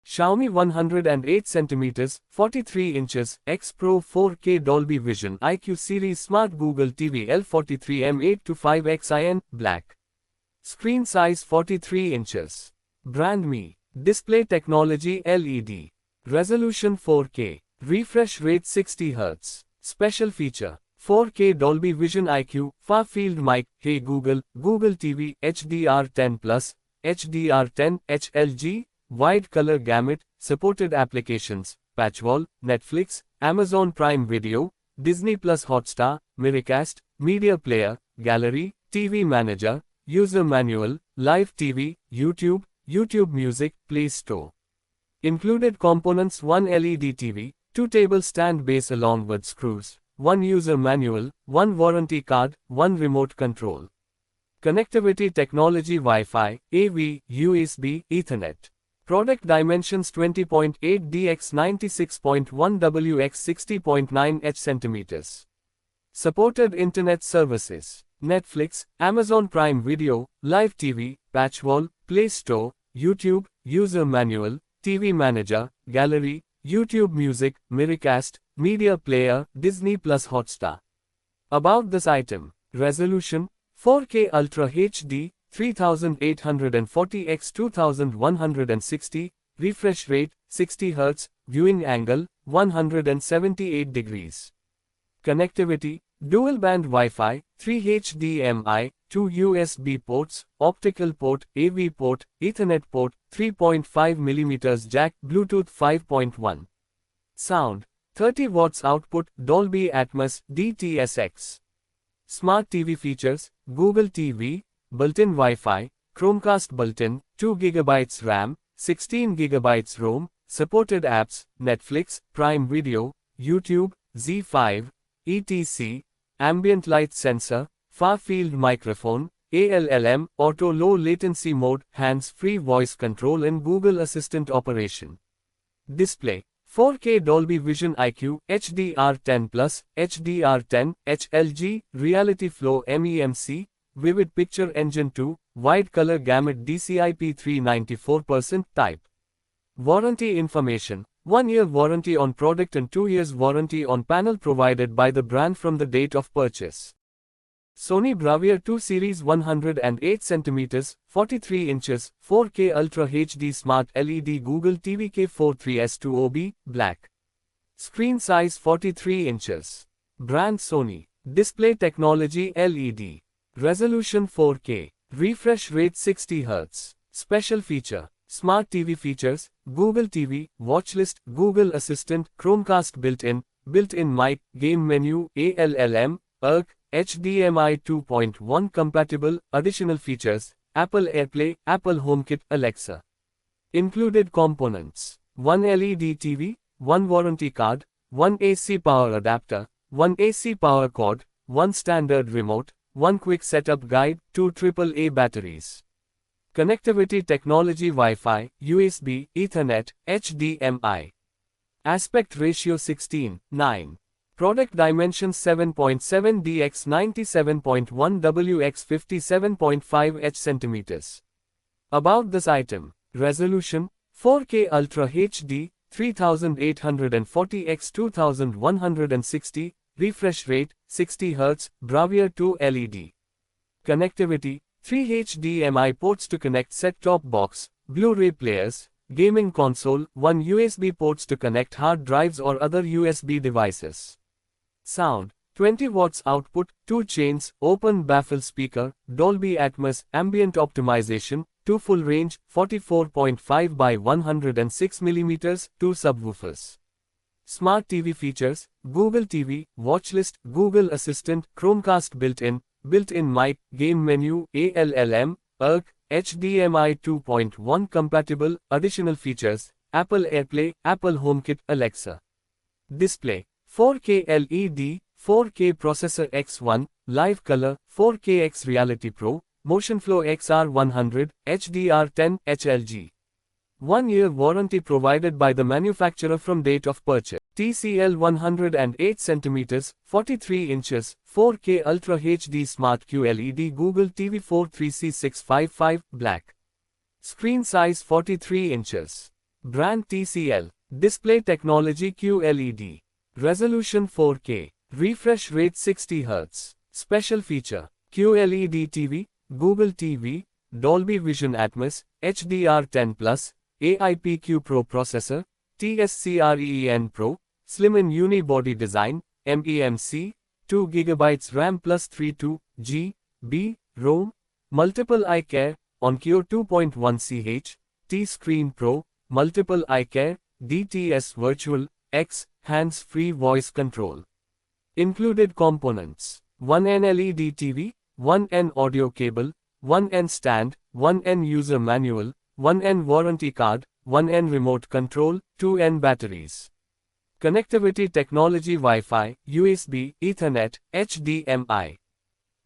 Xiaomi 108 cm, 43 inches, X Pro 4K Dolby Vision IQ Series Smart Google TV L43M825XIN, Black. Screen size 43 inches. Brand Mi. Display technology LED. Resolution 4K. Refresh rate 60 Hz. Special feature. 4K Dolby Vision IQ, Far Field Mic, Hey Google, Google TV, HDR10 Plus, HDR10, HLG, Wide Color Gamut, Supported Applications, Patchwall, Netflix, Amazon Prime Video, Disney Plus Hotstar, Miracast, Media Player, Gallery, TV Manager, User Manual, Live TV, YouTube, YouTube Music, Play Store. Included components: 1 LED TV, 2 table stand base along with screws, 1 user manual, 1 warranty card, 1 remote control. Connectivity technology: Wi-Fi, AV, USB, Ethernet. Product dimensions: 20.8 x 96.1 x 60.9 cm. Supported internet services: Netflix, Amazon Prime Video, Live TV, Patchwall, Play Store, YouTube, User Manual, TV Manager, Gallery, YouTube Music, Miracast, Media Player, Disney Plus Hotstar. About this item: resolution 4K Ultra HD 3840 x 2160, refresh rate 60 Hz, viewing angle 178 degrees. Connectivity: dual band Wi-Fi, 3 HDMI, 2 USB ports, optical port, AV port, Ethernet port, 3.5 mm jack, Bluetooth 5.1. Sound: 30 watts output, Dolby Atmos, DTS:X. Smart TV features: Google TV, built-in Wi-Fi, Chromecast built-in, 2 GB RAM, 16 GB ROM, supported apps, Netflix, Prime Video, YouTube, Z5, etc., ambient light sensor, far field microphone, ALLM, auto low latency mode, hands-free voice control and Google Assistant operation. Display: 4K Dolby Vision IQ, HDR10 Plus, HDR10, HLG, Reality Flow MEMC, Vivid Picture Engine 2, Wide Color Gamut DCI-P3 94% type. Warranty information: 1 year warranty on product and 2 years warranty on panel provided by the brand from the date of purchase. Sony Bravia 2 Series 108 cm, 43 inches, 4K Ultra HD Smart LED Google TV K43S2OB, Black. Screen size 43 inches. Brand Sony. Display technology LED. Resolution 4K. Refresh rate 60 Hz. Special feature: Smart TV features, Google TV, Watchlist, Google Assistant, Chromecast built-in mic, game menu, ALLM, ERC, HDMI 2.1 compatible. Additional features: Apple AirPlay, Apple HomeKit, Alexa. Included components: 1 LED TV, 1 warranty card, 1 AC power adapter, 1 AC power cord, 1 standard remote, 1 quick setup guide, 2 AAA batteries. Connectivity technology: Wi-Fi, USB, Ethernet, HDMI. Aspect ratio 16:9. Product dimensions: 7.7 d x 97.1 w x 57.5 cm. About this item: resolution 4K Ultra HD 3840 x 2160, refresh rate 60 Hz, Bravia 2 LED. Connectivity: 3 HDMI ports to connect set-top box, Blu-ray players, gaming console, 1 USB ports to connect hard drives or other USB devices. Sound: 20 watts output, 2 chains, open baffle speaker, Dolby Atmos, ambient optimization, 2 full range, 44.5 by 106 mm, 2 subwoofers. Smart TV features: Google TV, Watchlist, Google Assistant, Chromecast built-in mic, game menu, ALLM, ERC, HDMI 2.1 compatible. Additional features: Apple AirPlay, Apple HomeKit, Alexa. Display: 4K LED, 4K processor X1, Live Color, 4KX Reality Pro, MotionFlow XR100, HDR10, HLG. 1 year warranty provided by the manufacturer from date of purchase. TCL 108 cm, 43 inches, 4K Ultra HD Smart QLED Google TV 4 3C655, Black. Screen size 43 inches. Brand TCL. Display technology QLED. Resolution 4K. Refresh rate 60 Hz. Special feature. QLED TV, Google TV, Dolby Vision Atmos, HDR10 Plus, AIPQ Pro processor, TSCREEN Pro, slim in unibody design, MEMC, 2 GB RAM plus 32 GB ROM, multiple eye care, Onkyo 2.1 ch, T-Screen Pro, multiple eye care, DTS Virtual X, hands-free voice control. Included components: 1N LED TV, 1N audio cable, 1N stand, 1N user manual, 1N warranty card, 1N remote control, 2N batteries. Connectivity technology Wi-Fi, USB, Ethernet, HDMI.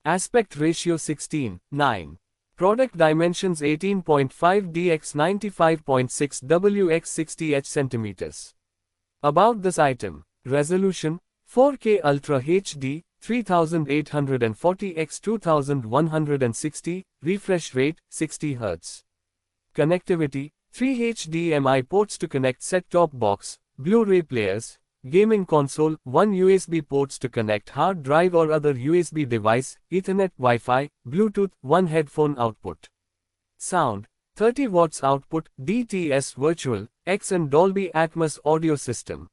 Aspect ratio 16:9. Product dimensions 18.5D x 95.6W x 60H cm. About this item. Resolution 4K Ultra HD 3840 x 2160, refresh rate 60 Hz. Connectivity 3 HDMI ports to connect set-top box, Blu-ray players, gaming console, 1 USB ports to connect hard drive or other USB device, Ethernet, Wi-Fi, Bluetooth, 1 headphone output. Sound 30 watts output, DTS Virtual X and Dolby Atmos audio system.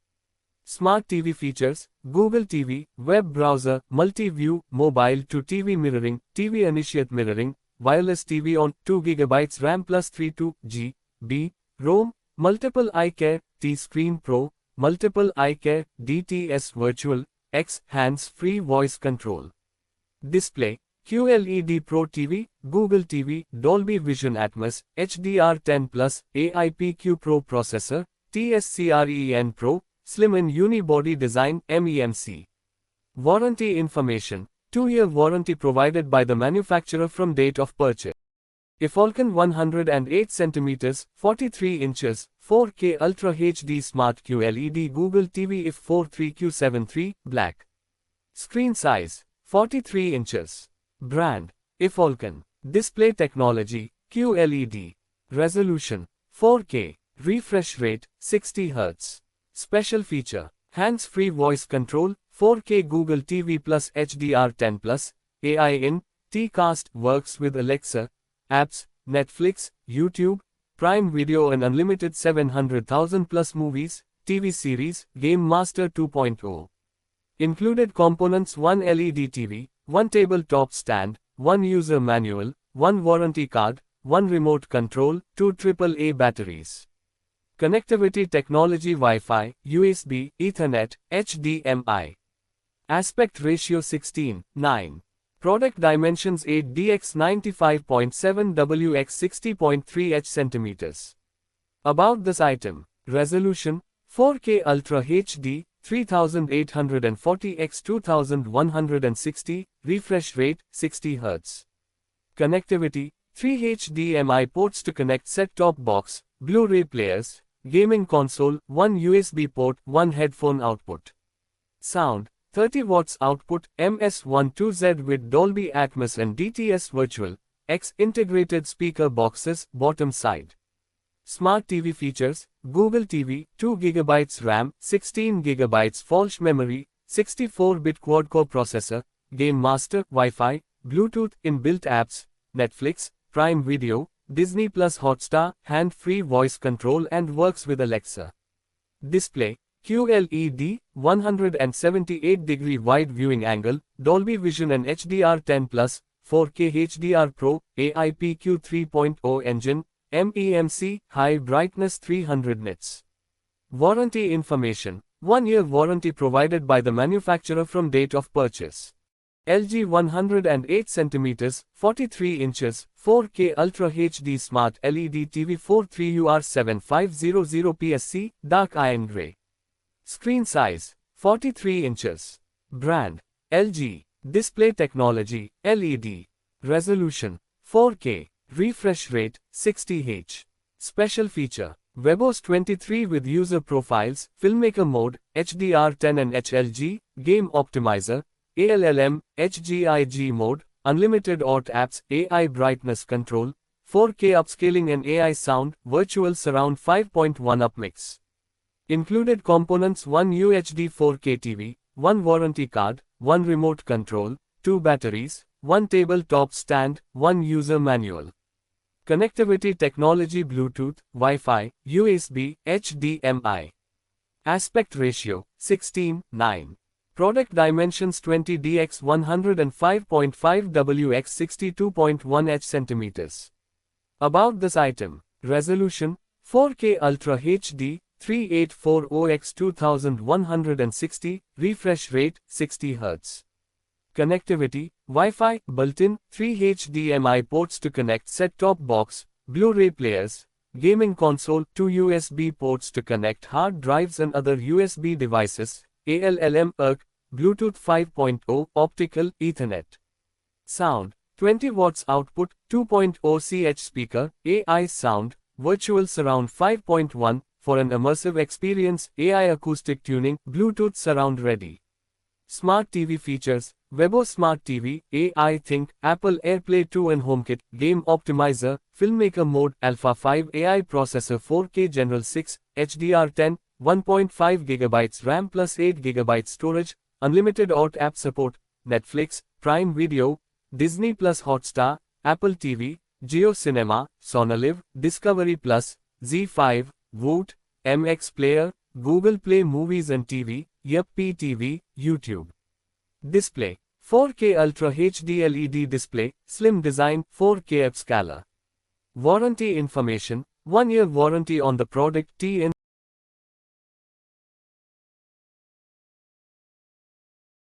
Smart TV features, Google TV, web browser, multi-view, mobile to TV mirroring, TV initiate mirroring, wireless TV on, 2 GB RAM plus 32 GB ROM, multiple eye care, T-Screen Pro, multiple eye care, DTS Virtual X, hands-free voice control. Display, QLED Pro TV, Google TV, Dolby Vision Atmos, HDR10 Plus, AIPQ Pro processor, TSCREEN Pro, slim in unibody design, MEMC. Warranty information, 2-year warranty provided by the manufacturer from date of purchase. Efolcon 108 cm, 43 inches, 4K Ultra HD Smart QLED Google TV IF 43Q73, black. Screen size, 43 inches. Brand, Efolcon. Display technology, QLED. Resolution, 4K. Refresh rate, 60 Hz. Special feature, hands-free voice control, 4K Google TV Plus HDR10 Plus, AI in, T-Cast works with Alexa, apps, Netflix, YouTube, Prime Video and unlimited 700,000 plus movies, TV series, Game Master 2.0. Included components: 1 LED TV, 1 tabletop stand, 1 user manual, 1 warranty card, 1 remote control, 2 AAA batteries. Connectivity technology Wi-Fi, USB, Ethernet, HDMI. Aspect ratio 16:9. Product dimensions 8D x 95.7W x 60.3H cm. About this item. Resolution 4K Ultra HD 3840 x 2160, refresh rate 60 Hz. Connectivity 3 HDMI ports to connect set-top box, Blu-ray players, gaming console, 1 USB port, 1 headphone output. Sound 30 watts output, MS12Z with Dolby Atmos and DTS Virtual X integrated speaker boxes, bottom side. Smart TV features, Google TV, 2 GB RAM, 16 GB flash memory, 64-bit quad-core processor, Game Master, Wi-Fi, Bluetooth, inbuilt apps, Netflix, Prime Video, Disney Plus Hotstar, hand-free voice control and works with Alexa. Display, QLED, 178-degree wide viewing angle, Dolby Vision and HDR10 Plus, 4K HDR Pro, AIPQ 3.0 engine, MEMC, high brightness 300 nits. Warranty information, 1-year warranty provided by the manufacturer from date of purchase. LG 108 cm, 43 inches, 4K Ultra HD Smart LED TV 43UR7500 PSC, dark iron gray. Screen size, 43 inches. Brand, LG. Display technology, LED. Resolution, 4K. Refresh rate, 60Hz. Special feature, WebOS 23 with user profiles, filmmaker mode, HDR10 and HLG, game optimizer, ALLM, HGIG mode, unlimited auto apps, AI brightness control, 4K upscaling and AI sound, virtual surround 5.1 upmix. Included components: 1 UHD 4K TV, 1 warranty card, 1 remote control, 2 batteries, 1 tabletop stand, 1 user manual. Connectivity technology: Bluetooth, Wi-Fi, USB, HDMI. Aspect ratio: 16:9. Product dimensions: 20x 105.5 wx 62.1 h cm. About this item: resolution 4K Ultra HD 3840x 2160, refresh rate 60 Hz. Connectivity: Wi-Fi, built-in, 3 HDMI ports to connect set-top box, Blu-ray players, gaming console, 2 USB ports to connect hard drives and other USB devices, ALLM ERC, Bluetooth 5.0, optical, Ethernet. Sound: 20 watts output, 2.0 ch speaker, AI sound, virtual surround 5.1, for an immersive experience, AI acoustic tuning, Bluetooth surround ready. Smart TV features: Webo Smart TV, AI Think, Apple AirPlay 2 and HomeKit, Game Optimizer, Filmmaker Mode, Alpha 5 AI Processor, 4K General 6, HDR10, 1.5 GB RAM plus 8 GB storage, Unlimited Aut app support, Netflix, Prime Video, Disney Plus Hotstar, Apple TV, Jio Cinema, Sonalive, Discovery Plus, Z5, Voot, MX Player, Google Play Movies and TV, Yuppie TV, YouTube. Display: 4K Ultra HD LED display, slim design, 4K upscaler. Warranty information: 1 year warranty on the product. TN